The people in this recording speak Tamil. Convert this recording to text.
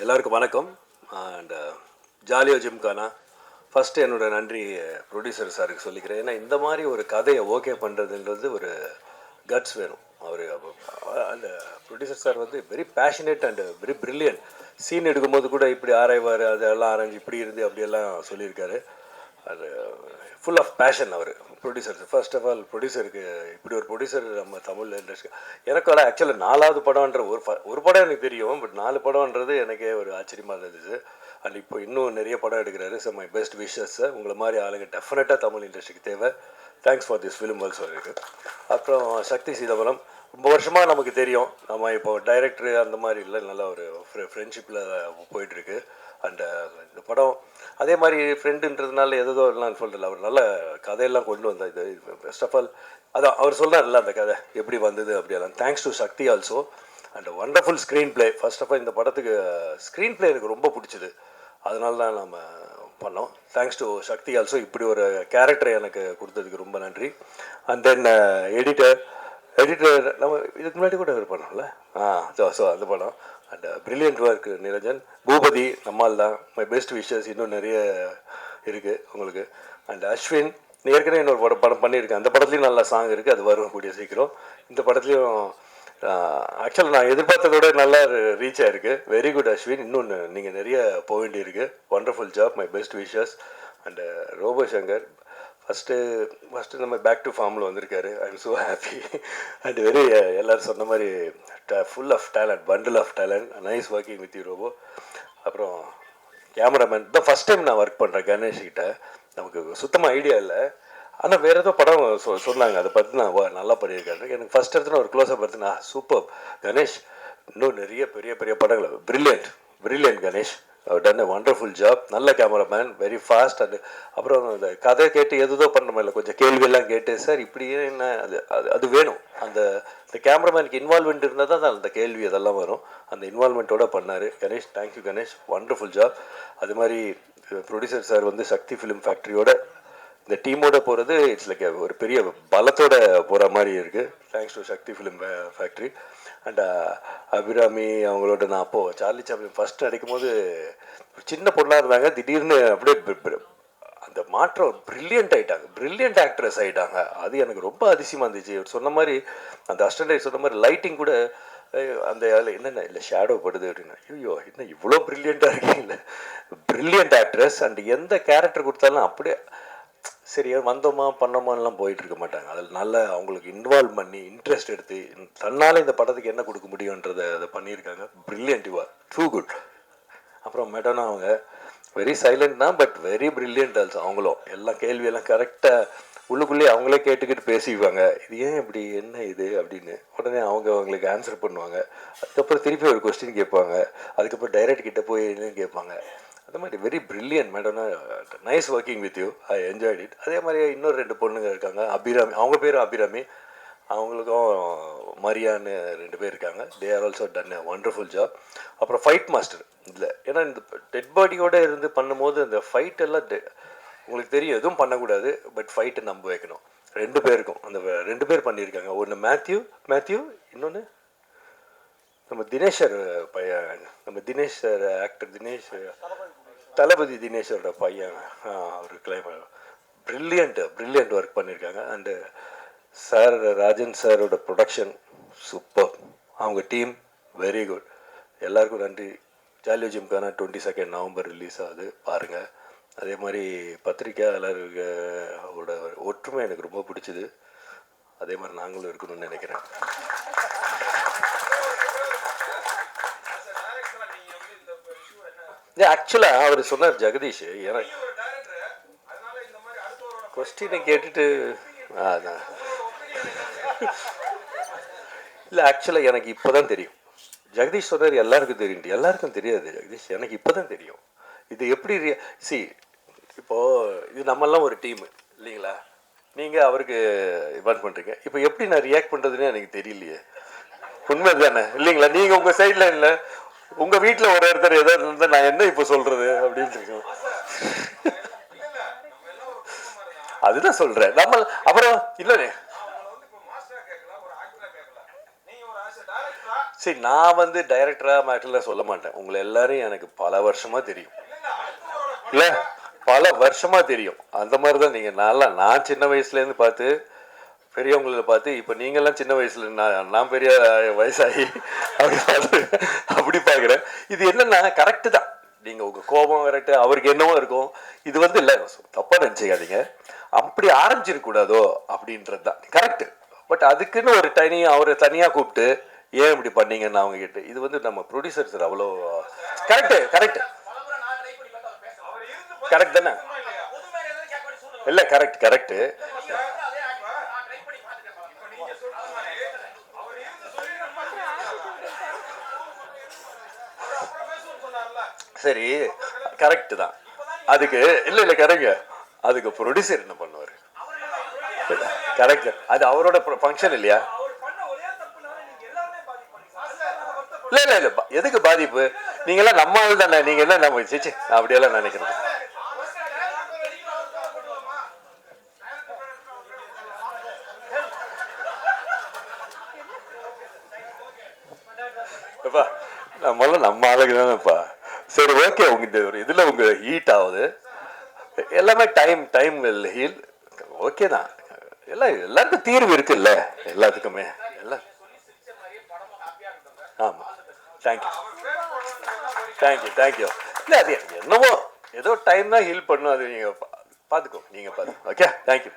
எல்லாருக்கும் வணக்கம். அண்ட் ஜாலியோ ஜிம்கானா ஃபஸ்ட்டு என்னோட நன்றி ப்ரொடியூசர் சாருக்கு சொல்லிக்கிறேன். ஏன்னா இந்த மாதிரி ஒரு கதையை ஓகே பண்ணுறதுன்றது ஒரு கட்ஸ் வேணும். அவர் அந்த ப்ரொடியூசர் சார் வந்து very passionate and very brilliant. Scene எடுக்கும்போது கூட இப்படி ஆராய்வார், அதெல்லாம் ஆராய்ஞ்சு இப்படி இருந்து அப்படியெல்லாம் சொல்லியிருக்காரு. அது ஃபுல் ஆஃப் பேஷன் அவர் ப்ரொடியூசர். ஃபர்ஸ்ட் ஆஃப் ஆல் ப்ரொடியூசருக்கு இப்படி ஒரு ப்ரொடியூசர் நம்ம தமிழ் இண்டஸ்ட்ரி. எனக்கு வர ஆக்சுவலாக 4வது படம்ன்ற ஒரு படம் எனக்கு தெரியும், பட் 4 படம்ன்றது எனக்கே ஒரு ஆச்சரியமாக இருந்தது. அண்ட் இப்போ இன்னும் நிறைய படம் எடுக்கிறாரு. So my best wishes. உங்களை மாதிரி ஆளுங்க டெஃபினட்டாக தமிழ் இண்டஸ்ட்ரிக்கு தேவை. Thanks for this film also இருக்குது. அப்புறம் சக்தி சிதம்பரம் ரொம்ப வருஷமாக நமக்கு தெரியும். நம்ம இப்போ டைரக்டரு அந்த மாதிரி இல்லை, நல்ல ஒரு ஃப்ரெண்ட்ஷிப்பில் போயிட்டுருக்கு. அண்டு இந்த படம் அதே மாதிரி ஃப்ரெண்டுன்றதுனால எதோ எல்லாம் சொல்கிறல, அவர் நல்ல கதையெல்லாம் கொண்டு வந்தார். இது ஃபர்ஸ்ட் ஆஃப் ஆல் அதான் அவர் சொல்கிறார்ல அந்த கதை எப்படி வந்தது அப்படியெல்லாம். Thanks to Sakthi also. And wonderful screenplay. First of all இந்த படத்துக்கு ஸ்க்ரீன் பிளே எனக்கு ரொம்ப பிடிச்சிது, அதனால தான் நம்ம பண்ணோம். Thanks to Sakthi also. இப்படி ஒரு கேரக்டரை எனக்கு கொடுத்ததுக்கு ரொம்ப நன்றி. அண்ட் தென் எடிட்டர் நம்ம இதுக்கு முன்னாடி கூட ஒரு பண்ணோம்ல, ஸோ அந்த படம். And brilliant work Niranjan. Boopathy நம்மால் தான். My best wishes. இன்னும் நிறைய இருக்குது உங்களுக்கு. அண்ட் அஸ்வின் ஏற்கனவே இன்னொரு படம் பண்ணியிருக்கேன். அந்த படத்துலையும் நல்ல சாங் இருக்குது, அது வரும் கூடிய சீக்கிரம். இந்த படத்துலையும் ஆக்சுவலாக நான் எதிர்பார்த்ததோட நல்லா ரீச் ஆகிருக்கு. Very good Ashwin. இன்னொன்று நீங்கள் நிறைய போக வேண்டியிருக்கு. Wonderful job. My best wishes. And Robo Shankar first நம்ம பேக் டு ஃபார்மில் வந்திருக்காரு. I am so happy. And very எல்லோரும் சொன்ன மாதிரி full of talent, bundle of talent. Nice working with you Robo. அப்புறம் கேமராமேன் தான் ஃபஸ்ட் டைம் நான் ஒர்க் பண்ணுறேன் கணேஷ்கிட்ட. நமக்கு சுத்தமாக ஐடியா இல்லை, ஆனால் வேறு ஏதோ படம் சொன்னாங்க, அதை பார்த்து நான் நல்லா பண்ணியிருக்காரு. எனக்கு ஃபஸ்ட் இடத்துல ஒரு க்ளோஸாக பார்த்து நான் சூப்பர் கணேஷ், இன்னும் நிறைய பெரிய பெரிய படங்கள். பிரில்லியன்ட் கணேஷ். டன் எ வண்டர்ஃபுல் ஜாப். நல்ல கேமராமேன், வெரி ஃபாஸ்ட். அண்டு அப்புறம் அந்த கதை கேட்டு எதுதோ பண்ண இல்லை, கொஞ்சம் கேள்வியெல்லாம் கேட்டு சார் இப்படியே என்ன அது அது அது வேணும். அந்த கேமராமேனுக்கு இன்வால்மெண்ட் இருந்தால் தான் அந்த கேள்வி அதெல்லாம் வரும். அந்த இன்வால்மெண்ட்டோடு பண்ணார் Ganesh. Thank you Ganesh, wonderful job. அது மாதிரி ப்ரொடியூசர் சார் வந்து சக்தி ஃபிலிம் ஃபேக்ட்ரியோட இந்த டீமோட போகிறது இட்ஸ் லைக் ஒரு பெரிய பலத்தோட போகிற மாதிரி இருக்குது. Thanks to Sakthi film factory. And Abirami அவங்களோட நான் அப்போது சார்லி சாப்ளின் ஃபஸ்ட்டு நடிக்கும் போது சின்ன பொண்ணாக இருந்தாங்க, திடீர்னு அப்படியே அந்த மாற்றம் பிரில்லியன்ட் ஆகிட்டாங்க, பிரில்லியன்ட் ஆக்ட்ரஸ் ஆகிட்டாங்க. அது எனக்கு ரொம்ப அதிசயமாக இருந்துச்சு. சொன்ன மாதிரி அந்த அசிஸ்டன்ட் சொன்ன மாதிரி லைட்டிங் கூட அந்த என்னென்ன இல்லை ஷேடோ படுது அப்படின்னா, ஐயோ என்ன இவ்வளோ ப்ரில்லியண்ட்டாக இருக்கீங்களே. Brilliant actress. அண்ட் எந்த கேரக்டர் கொடுத்தாலும் அப்படியே சரியா வந்தோமா பண்ணோமான்லாம் போயிட்டு இருக்க மாட்டாங்க. அதில் நல்ல அவங்களுக்கு இன்வால்வ் பண்ணி இன்ட்ரெஸ்ட் எடுத்து தன்னால் இந்த படத்துக்கு என்ன கொடுக்க முடியுன்றதை அதை பண்ணியிருக்காங்க. Brilliant, you are too good. அப்புறம் மெடனா அவங்க வெரி சைலண்ட் தான், பட் வெரி பிரில்லியன்ட் ஆல்சோ. அவங்களும் எல்லாம் கேள்வியெல்லாம் கரெக்டாக உள்ளுக்குள்ளேயே அவங்களே கேட்டுக்கிட்டு பேசிக்குவாங்க. இது ஏன் இப்படி, என்ன இது அப்படின்னு. உடனே அவங்களுக்கு ஆன்சர் பண்ணுவாங்க. அதுக்கப்புறம் திருப்பி ஒரு கொஸ்டின் கேட்பாங்க. அதுக்கப்புறம் டைரக்ட் கிட்டே போய் என்னன்னு கேட்பாங்க. அந்த மாதிரி வெரி பிரில்லியன்ட் மேடம்னா. Nice working with you. I enjoyed it. அதே மாதிரி இன்னொரு 2 பொண்ணுங்க இருக்காங்க, அபிராமி, அவங்க பேரும் அபிராமி, அவங்களுக்கும் மரியான்னு 2 பேர் இருக்காங்க. They are also done a wonderful job. அப்புறம் ஃபைட் மாஸ்டர் இல்லை, ஏன்னா இந்த டெட் பாடியோடு இருந்து பண்ணும்போது அந்த ஃபைட் எல்லாம் உங்களுக்கு தெரியும், எதுவும் பண்ணக்கூடாது, பட் ஃபைட்டை நம்ப வைக்கணும். 2 பேருக்கும் அந்த 2 பேர் பண்ணியிருக்காங்க. ஒன்று மேத்யூ, இன்னொன்று நம்ம தினேஷர் பையன், நம்ம தினேஷ் ஆக்டர் தினேஷ், தளபதி தினேஷோட பையன். அவர் பிரில்லியன்ட் ஒர்க் பண்ணியிருக்காங்க. அண்டு சார் ராஜன் சாரோட ப்ரொடக்ஷன் சூப்பர். அவங்க டீம் வெரி குட். எல்லாருக்கும் நன்றி. ஜாலியோ ஜிம்கானா 22 நவம்பர் ரிலீஸ் ஆகுது, பாருங்கள். அதே மாதிரி பத்திரிக்கையாளர்களோட ஒற்றுமை எனக்கு ரொம்ப பிடிச்சிது. அதே மாதிரி நாங்களும் இருக்கணும்னு நினைக்கிறேன். ஆக்சுவலாக அவர் சொன்னார் ஜெகதீஷ், எனக்கு கொஸ்டினை கேட்டுட்டு அதான் இல்லை, ஆக்சுவலாக எனக்கு இப்போ தான் தெரியும். ஜெகதீஷ் சொன்னார் எல்லாருக்கும் தெரியும், எல்லாருக்கும் தெரியாது ஜெகதீஷ், எனக்கு இப்போ தான் தெரியும். இது எப்படி இப்போது இது நம்மெல்லாம் ஒரு டீமு இல்லைங்களா, நீங்கள் அவருக்கு இன்வைட் பண்ணுறீங்க. இப்போ எப்படி நான் ரியாக்ட் பண்ணுறதுன்னு எனக்கு தெரியலையே. உண்மை தானே இல்லைங்களா? நீங்கள் உங்கள் சைடில் இல்லை, உங்கள் வீட்டில் ஒரு ஒருத்தர் ஏதோ இருந்தால் நான் என்ன இப்போ சொல்கிறது அப்படின்னு இருக்கோம். அதுதான் சொல்கிறேன். நம்ம அப்புறம் இல்லை சரி, நான் வந்து டைரக்டராக மேட்டரில் சொல்ல மாட்டேன். உங்களை எல்லாரையும் எனக்கு பல வருஷமாக தெரியும். இல்லை, பல வருஷமாக தெரியும். அந்த மாதிரி தான் நீங்கள் நான் சின்ன வயசுலேருந்து பார்த்து பெரியவங்கள பார்த்து இப்போ நீங்கள்லாம் சின்ன வயசுல நான் பெரிய வயசாகி அப்படி பார்த்து அப்படி பார்க்குறேன். இது என்னன்னா கரெக்டு தான். நீங்கள் உங்கள் கோபம் கரெக்டு, அவருக்கு என்னவோ இருக்கும். இது வந்து இல்லை, தப்பாக நினச்சிக்காதீங்க. அப்படி ஆரம்பிச்சிருக்கூடாதோ அப்படின்றது தான் கரெக்டு. பட் அதுக்குன்னு ஒரு அவரை தனியாக கூப்பிட்டு ஏன் இப்படி பண்ணீங்கன்னு அவங்க கிட்ட, இது வந்து நம்ம ப்ரொடியூசர் சார் அவ்வளோ கரெக்டு கரெக்டு கரெக்ட் தானே? இல்லை, கரெக்ட் கரெக்டு. சரி, கரெக்டு தான். அதுக்கு இல்லை கரெக்ட். அதுக்கு ப்ரொடியூசர் என்ன பண்ணுவார்? கரெக்ட். அது அவரோட ஃபங்க்ஷன் இல்லையா? இல்லை இல்லை இல்லை, எதுக்கு பாதிப்பு? நீங்களாம் நம்ம ஆள் தானே, நீங்கள் என்ன நம்ம சிச்சு அப்படியெல்லாம் நினைக்கிறது. நம்மளாம் நம்ம ஆளுக்கு தானேப்பா. சரி, ஓகே. உங்க இதில் உங்க ஹீட் ஆகுது எல்லாமே. Time will heal. ஓகே தான். எல்லாருக்கும் தீர்வு இருக்குல்ல, எல்லாத்துக்குமே. எல்லாம் ஆமாம். தேங்க்யூ. இல்லை, அது என்னவோ ஏதோ டைம் தான் ஹீல் பண்ணும். அது நீங்கள் பார்த்துக்கோ. Okay, thank you.